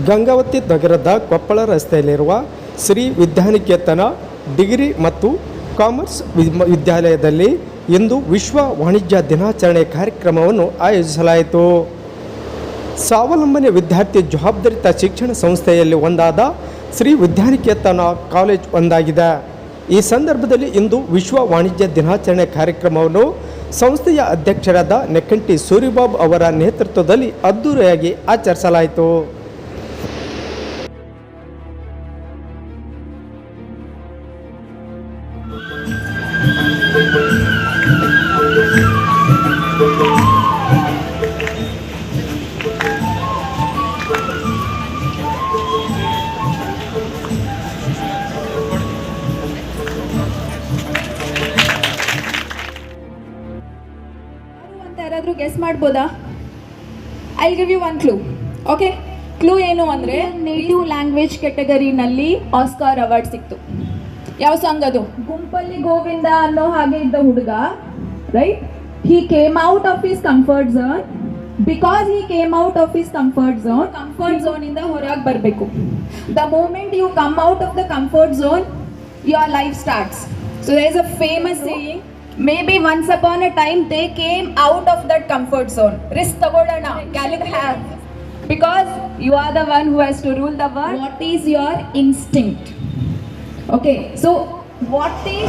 ಗಂಗಾವತಿ ನಗರದ ಕೊಪ್ಪಳ ರಸ್ತೆಯಲ್ಲಿರುವ ಶ್ರೀ ವಿದ್ಯಾನಿಕೇತನ ಡಿಗ್ರಿ ಮತ್ತು ಕಾಮರ್ಸ್ ವಿದ್ಯಾಲಯದಲ್ಲಿ ಇಂದು ವಿಶ್ವ ವಾಣಿಜ್ಯ ದಿನಾಚರಣೆ ಕಾರ್ಯಕ್ರಮವನ್ನು ಆಯೋಜಿಸಲಾಯಿತು. ಸ್ವಾವಲಂಬನೆ ವಿದ್ಯಾರ್ಥಿ ಜವಾಬ್ದಾರಿತ ಶಿಕ್ಷಣ ಸಂಸ್ಥೆಯಲ್ಲಿ ಒಂದಾದ ಶ್ರೀ ವಿದ್ಯಾನಿಕೇತನ ಕಾಲೇಜ್ ಒಂದಾಗಿದೆ. ಈ ಸಂದರ್ಭದಲ್ಲಿ ಇಂದು ವಿಶ್ವ ವಾಣಿಜ್ಯ ದಿನಾಚರಣೆ ಕಾರ್ಯಕ್ರಮವನ್ನು ಸಂಸ್ಥೆಯ ಅಧ್ಯಕ್ಷರಾದ ನೆಕ್ಕಂಟಿ ಸೂರಿಬಾಬು ಅವರ ನೇತೃತ್ವದಲ್ಲಿ ಅದ್ದೂರಿಯಾಗಿ ಆಚರಿಸಲಾಯಿತು. ಯಾರಾದರೂ ಗೆಸ್ ಮಾಡ್ಬೋದಾ? I give you one clue. Okay, clue ಏನು ಅಂದರೆ ನೇಟಿವ್ ಲ್ಯಾಂಗ್ವೇಜ್ ಕೆಟಗರಿನಲ್ಲಿ ಆಸ್ಕಾರ್ ಅವಾರ್ಡ್ ಸಿಕ್ತು. ಯಾವ ಸಾಂಗ್ ಅದು? ಗುಂಪಲ್ಲಿ ಗೋವಿಂದ ಅನ್ನೋ ಹಾಗೆ ಇದ್ದ ಹುಡುಗ, right? He came out of his comfort zone. Because he came out of his comfort ಝೋನಿಂದ ಹೊರಗೆ ಬರಬೇಕು. The moment you come out of the comfort zone, your life starts. So there is a famous saying, maybe once upon a time they came out of that comfort zone. Risk tagodana, can it have? Because you are the one who has to rule the world. What is your instinct? Okay, so what is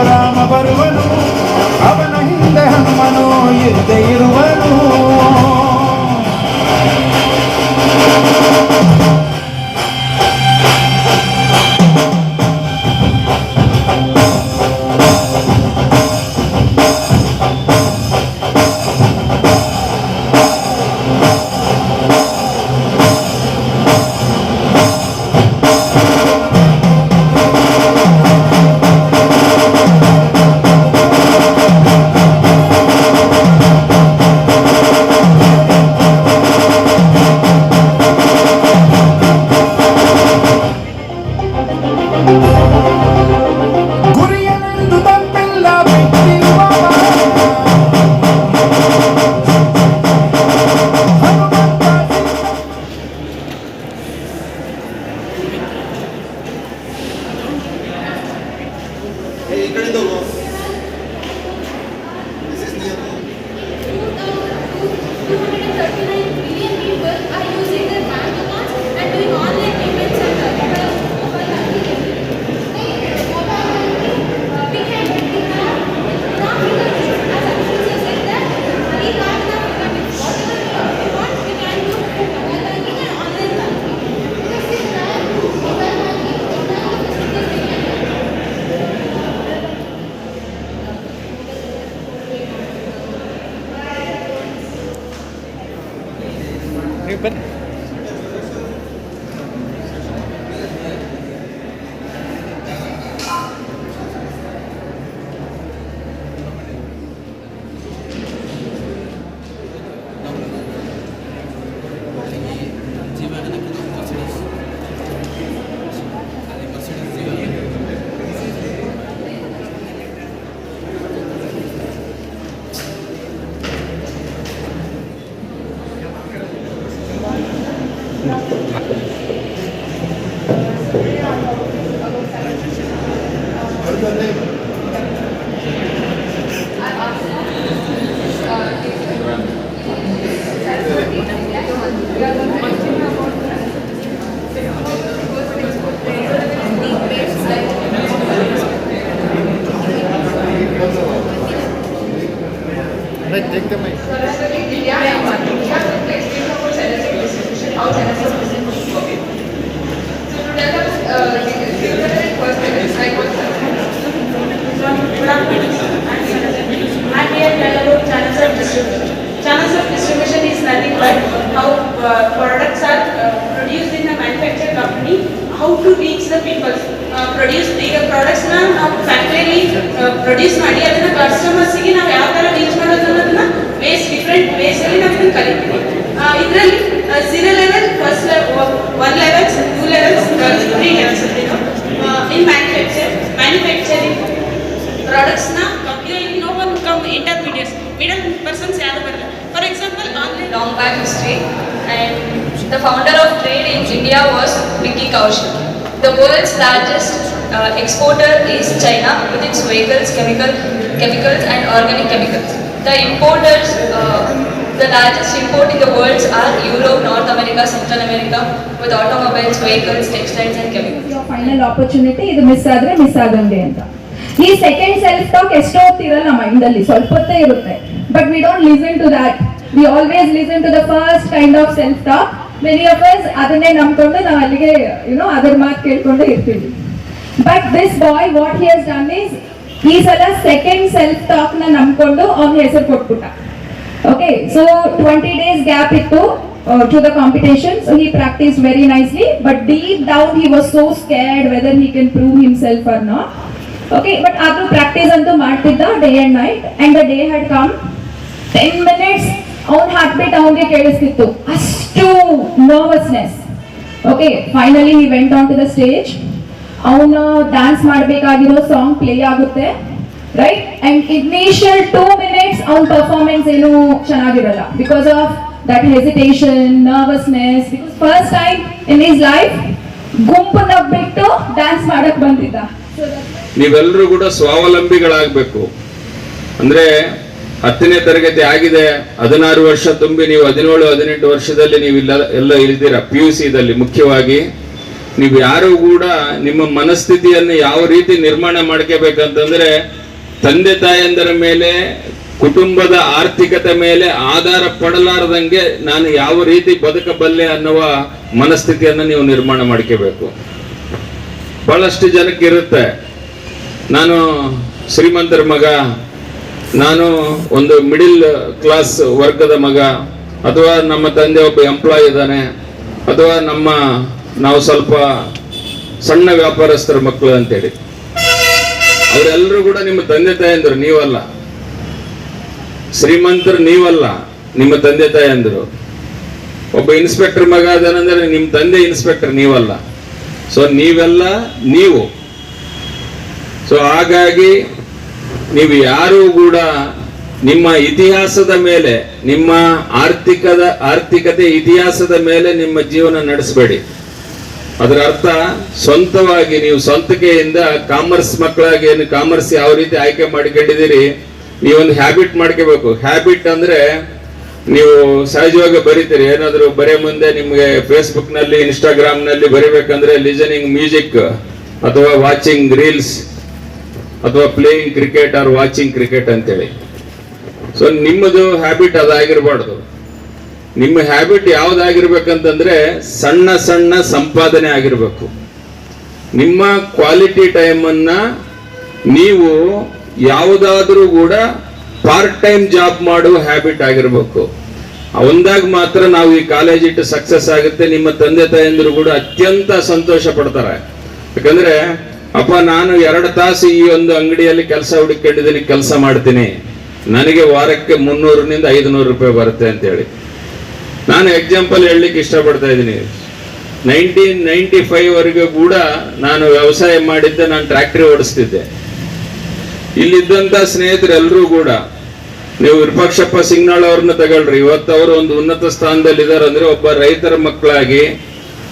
Rama ಬರುವನು, ಅವನ ಹಿಂದೆ ಹನುಮನು ಇದ್ದೇ ಇರುವನು. Take the mic. Channels of distribution is nothing but how products are produced in the manufacturing company, how to reach the people. Produce ಈಗ products ನಾವು ಫ್ಯಾಕ್ಟರಿಯಲ್ಲಿ produce ಮಾಡಿ ಅದನ್ನ ಕಸ್ಟಮರ್ಸ್ಗೆ ನಾವು ಯಾವ ತರ ರೀಚ್ ಮಾಡೋದು ಅನ್ನೋದನ್ನ ಡಿಫರೆಂಟ್ ವೇಸ್ ಅಲ್ಲಿ ನಾವು ಇದನ್ನ ಕಲಿತೀವಿ. ಇದರಲ್ಲಿ 0 level, first level, 1 levels, 2 levels, 3 levels ಅಂತ in manufacture India was Vicky Kaushal. The world's largest exporter is China with its vehicles, chemicals and organic chemicals. The importers, the largest import in the world are Europe, North America, Central America with automobiles, vehicles, textiles and chemicals. Final opportunity ಇದು miss ಆಗಂಗೆ ಅಂತ. ಈ second self talk ಎಷ್ಟೋ ಹೊತ್ತಿರಲ್ಲ mind ಅಲ್ಲಿ, ಸ್ವಲ್ಪ ಹೊತ್ತೇ ಇರುತ್ತೆ. But we don't listen to that. We always listen to the first kind of self talk. Many of us ಅದನ್ನೇ ನಂಬ್ಕೊಂಡು ನಾವು ಅಲ್ಲಿಗೆ ಅದರ ಮಾತು ಕೇಳ್ಕೊಂಡೇ ಇರ್ತೀವಿ. But this boy what he has done is ಈ ಸಲ ಸೆಕೆಂಡ್ ಸೆಲ್ಫ್ ಟಾಕ್ ನ ನಂಬ್ಕೊಂಡು ಅವ್ನ ಹೆಸರು ಕೊಟ್ಬಿಟ್ಟ. ಓಕೆ, ಸೊ 20 days ಗ್ಯಾಪ್ ಇತ್ತು to the competition, so he practiced very nicely, but deep down he was so scared whether he can prove himself or not. Okay, but after practice antu ಮಾಡ್ತಿದ್ದ day and night, and the day had come. 10 minutes ಅವನ heart beat ಅವನಿಗೆ ಕೇಳಿಸ್ತಿತ್ತು, ಅಷ್ಟು nervousness. Okay, finally he went on to the stage. ಅವನು dance ಮಾಡಬೇಕಾಗಿರೋ song play ಆಗುತ್ತೆ, right? And initial 2 minutes ಅವನ performance ಏನು ಚೆನ್ನಾಗಿರಲ್ಲ because of that hesitation, nervousness, because first time in his life ಗುಂಪನ್ನ ಬಿಟ್ಟು ಡ್ಯಾನ್ಸ್ ಮಾಡಕ್ ಬಂದಿದ್ದ. ನೀವೆಲ್ಲರೂ ಕೂಡ ಸ್ವಾವಲಂಬಿಗಳಾಗಬೇಕು. ಅಂದ್ರೆ 10ನೇ ತರಗತಿ ಆಗಿದೆ, 16 ವರ್ಷ ತುಂಬಿ ನೀವು 17-18 ವರ್ಷದಲ್ಲಿ ನೀವು ಎಲ್ಲ ಇಳಿದಿರ PUC ದಲ್ಲಿ. ಮುಖ್ಯವಾಗಿ ನೀವು ಯಾರು ಕೂಡ ನಿಮ್ಮ ಮನಸ್ಥಿತಿಯನ್ನು ಯಾವ ರೀತಿ ನಿರ್ಮಾಣ ಮಾಡ್ಕೋಬೇಕಂತಂದ್ರೆ, ತಂದೆ ತಾಯಂದರ ಮೇಲೆ, ಕುಟುಂಬದ ಆರ್ಥಿಕತೆ ಮೇಲೆ ಆಧಾರ ಪಡಲಾರದಂಗೆ ನಾನು ಯಾವ ರೀತಿ ಬದುಕಬಲ್ಲೆ ಅನ್ನುವ ಮನಸ್ಥಿತಿಯನ್ನು ನೀವು ನಿರ್ಮಾಣ ಮಾಡ್ಕೋಬೇಕು. ಬಹಳಷ್ಟು ಜನಕ್ಕೆ ಇರುತ್ತೆ, ನಾನು ಶ್ರೀಮಂತರ ಮಗ, ನಾನು ಒಂದು ಮಿಡಿಲ್ ಕ್ಲಾಸ್ ವರ್ಗದ ಮಗ, ಅಥವಾ ನಮ್ಮ ತಂದೆ ಒಬ್ಬ ಎಂಪ್ಲಾಯ್ ಇದ್ದಾನೆ, ಅಥವಾ ನಾವು ಸ್ವಲ್ಪ ಸಣ್ಣ ವ್ಯಾಪಾರಸ್ಥರ ಮಕ್ಕಳು ಅಂತೇಳಿ. ಅವರೆಲ್ಲರೂ ಕೂಡ ನಿಮ್ಮ ತಂದೆ ತಾಯಂದ್ರು, ನೀವಲ್ಲ. ಶ್ರೀಮಂತರು ನೀವಲ್ಲ, ನಿಮ್ಮ ತಂದೆ ತಾಯಂದ್ರು. ಒಬ್ಬ ಇನ್ಸ್ಪೆಕ್ಟರ್ ಮಗ ಅದನಂದ್ರೆ ನಿಮ್ಮ ತಂದೆ ಇನ್ಸ್ಪೆಕ್ಟರ್, ನೀವಲ್ಲ. ಸೊ ನೀವೆಲ್ಲ ನೀವು. ಸೊ ಹಾಗಾಗಿ ನೀವು ಯಾರು ಕೂಡ ನಿಮ್ಮ ಇತಿಹಾಸದ ಮೇಲೆ, ನಿಮ್ಮ ಆರ್ಥಿಕತೆ ಇತಿಹಾಸದ ಮೇಲೆ ನಿಮ್ಮ ಜೀವನ ನಡೆಸಬೇಡಿ. ಅದರ ಅರ್ಥ ಸ್ವಂತವಾಗಿ ನೀವು ಸ್ವಂತಿಕೆಯಿಂದ ಕಾಮರ್ಸ್ ಮಕ್ಕಳಾಗಿ ಏನು ಕಾಮರ್ಸ್ ಯಾವ ರೀತಿ ಆಯ್ಕೆ ಮಾಡಿಕೊಂಡಿದ್ದೀರಿ, ನೀವೊಂದು ಹ್ಯಾಬಿಟ್ ಮಾಡ್ಕೋಬೇಕು. ಹ್ಯಾಬಿಟ್ ಅಂದ್ರೆ ನೀವು ಸಹಜವಾಗಿ ಬರೀತೀರಿ, ಏನಾದ್ರು ಬರೀ ಮುಂದೆ ನಿಮ್ಗೆ ಫೇಸ್ಬುಕ್ ನಲ್ಲಿ, ಇನ್ಸ್ಟಾಗ್ರಾಮ್ ನಲ್ಲಿ ಬರೀಬೇಕಂದ್ರೆ ಲಿಸನಿಂಗ್ ಮ್ಯೂಸಿಕ್, ಅಥವಾ ವಾಚಿಂಗ್ ರೀಲ್ಸ್, ಅಥವಾ playing cricket are watching cricket ಅಂತೇಳಿ. ಸೊ ನಿಮ್ಮದು ಹ್ಯಾಬಿಟ್ ಅದಾಗಿರ್ಬಾರ್ದು. ನಿಮ್ಮ ಹ್ಯಾಬಿಟ್ ಯಾವ್ದಾಗಿರ್ಬೇಕಂತಂದ್ರೆ ಸಣ್ಣ ಸಣ್ಣ ಸಂಪಾದನೆ ಆಗಿರ್ಬೇಕು. ನಿಮ್ಮ ಕ್ವಾಲಿಟಿ ಟೈಮ್ ಅನ್ನ ನೀವು ಯಾವುದಾದ್ರೂ ಕೂಡ ಪಾರ್ಟ್ ಟೈಮ್ ಜಾಬ್ ಮಾಡುವ ಹ್ಯಾಬಿಟ್ ಆಗಿರ್ಬೇಕು. ಒಂದಾಗ ಮಾತ್ರ ನಾವು ಈ ಕಾಲೇಜ್ ಇಟ್ಟು ಸಕ್ಸಸ್ ಆಗುತ್ತೆ. ನಿಮ್ಮ ತಂದೆ ತಾಯಂದಿರು ಕೂಡ ಅತ್ಯಂತ ಸಂತೋಷ ಪಡ್ತಾರೆ. ಯಾಕಂದ್ರೆ ಅಪ್ಪ, ನಾನು 2 ತಾಸು ಈ ಒಂದು ಅಂಗಡಿಯಲ್ಲಿ ಕೆಲಸ ಹುಡುಕೊಂಡಿದ್ದೀನಿ, ಕೆಲಸ ಮಾಡ್ತೀನಿ, ನನಗೆ ವಾರಕ್ಕೆ 300 - 500 ರೂಪಾಯಿ ಬರುತ್ತೆ ಅಂತೇಳಿ. ನಾನು ಎಕ್ಸಾಂಪಲ್ ಹೇಳಲಿಕ್ಕೆ ಇಷ್ಟಪಡ್ತಾ ಇದ್ದೀನಿ. 1995 ವರೆಗೂ ಕೂಡ ನಾನು ವ್ಯವಸಾಯ ಮಾಡಿದ್ದೆ, ನಾನು ಟ್ರ್ಯಾಕ್ಟರ್ ಓಡಿಸ್ತಿದ್ದೆ. ಇಲ್ಲಿದ್ದಂತ ಸ್ನೇಹಿತರೆಲ್ಲರೂ ಕೂಡ, ನೀವು ವಿರೂಪಾಕ್ಷಪ್ಪ ಸಿಂಗ್ನಾಳ್ ಅವ್ರನ್ನ ತಗೊಳ್ರಿ, ಇವತ್ತು ಅವರು ಒಂದು ಉನ್ನತ ಸ್ಥಾನದಲ್ಲಿ ಇದ್ದಾರೆ. ಅಂದ್ರೆ ಒಬ್ಬ ರೈತರ ಮಕ್ಕಳಾಗಿ,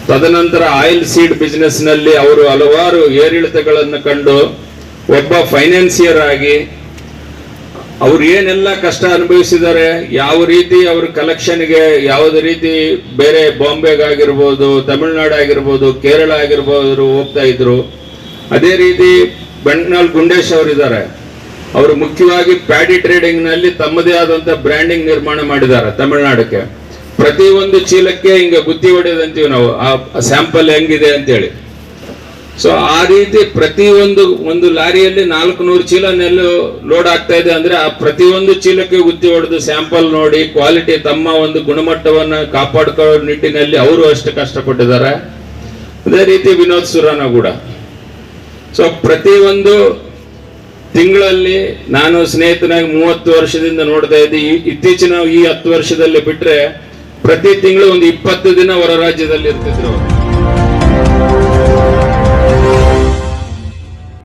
ತದನಂತರ ಆಯಿಲ್ ಸೀಡ್ ಬಿಸ್ನೆಸ್ ನಲ್ಲಿ ಅವರು ಹಲವಾರು ಏರಿಳಿತಗಳನ್ನು ಕಂಡು, ಒಬ್ಬ ಫೈನಾನ್ಸಿಯರ್ ಆಗಿ ಅವ್ರು ಏನೆಲ್ಲ ಕಷ್ಟ ಅನುಭವಿಸಿದ್ದಾರೆ, ಯಾವ ರೀತಿ ಅವ್ರ ಕಲೆಕ್ಷನ್ಗೆ ಯಾವುದೇ ರೀತಿ ಬೇರೆ ಬಾಂಬೆಗಾಗಿರ್ಬೋದು, ತಮಿಳುನಾಡು ಆಗಿರ್ಬೋದು, ಕೇರಳ ಆಗಿರ್ಬೋದು ಹೋಗ್ತಾ ಇದ್ರು. ಅದೇ ರೀತಿ ಬೆಂಟ್ನಾಳ್ ಗುಂಡೇಶ್ ಅವರಿದ್ದಾರೆ. ಅವರು ಮುಖ್ಯವಾಗಿ ಪ್ಯಾಡಿ ಟ್ರೇಡಿಂಗ್ ನಲ್ಲಿ ತಮ್ಮದೇ ಆದಂತ ಬ್ರ್ಯಾಂಡಿಂಗ್ ನಿರ್ಮಾಣ ಮಾಡಿದ್ದಾರೆ ತಮಿಳುನಾಡಕ್ಕೆ. ಪ್ರತಿ ಒಂದು ಚೀಲಕ್ಕೆ ಹಿಂಗ ಗುತ್ತಿ ಹೊಡೆಯೋದಂತೀವಿ ನಾವು, ಆ ಸ್ಯಾಂಪಲ್ ಹೆಂಗಿದೆ ಅಂತೇಳಿ. ಸೊ ಆ ರೀತಿ ಪ್ರತಿ ಒಂದು ಲಾರಿಯಲ್ಲಿ 400 ಚೀಲ ನೆಲ್ಲು ಲೋಡ್ ಆಗ್ತಾ ಇದೆ ಅಂದ್ರೆ, ಆ ಪ್ರತಿಯೊಂದು ಚೀಲಕ್ಕೆ ಗುತ್ತಿ ಹೊಡೆದು ಸ್ಯಾಂಪಲ್ ನೋಡಿ ಕ್ವಾಲಿಟಿ, ತಮ್ಮ ಒಂದು ಗುಣಮಟ್ಟವನ್ನ ಕಾಪಾಡ್ಕೊಳ್ಳೋ ನಿಟ್ಟಿನಲ್ಲಿ ಅವರು ಅಷ್ಟು ಕಷ್ಟಪಟ್ಟಿದ್ದಾರೆ. ಅದೇ ರೀತಿ ವಿನೋದ್ ಸುರಾನ ಕೂಡ. ಸೊ ಪ್ರತಿ ಒಂದು ತಿಂಗಳಲ್ಲಿ ನಾನು ಸ್ನೇಹಿತನಾಗಿ 30 ವರ್ಷದಿಂದ ನೋಡ್ತಾ ಇದ್ದೆ. ಇತ್ತೀಚಿನ ಈ 10 ವರ್ಷದಲ್ಲಿ ಬಿಟ್ರೆ ಪ್ರತಿ ತಿಂಗಳು ಒಂದು 20 ದಿನ ಹೊರ ರಾಜ್ಯದಲ್ಲಿ ಇರ್ತಿದ್ರು.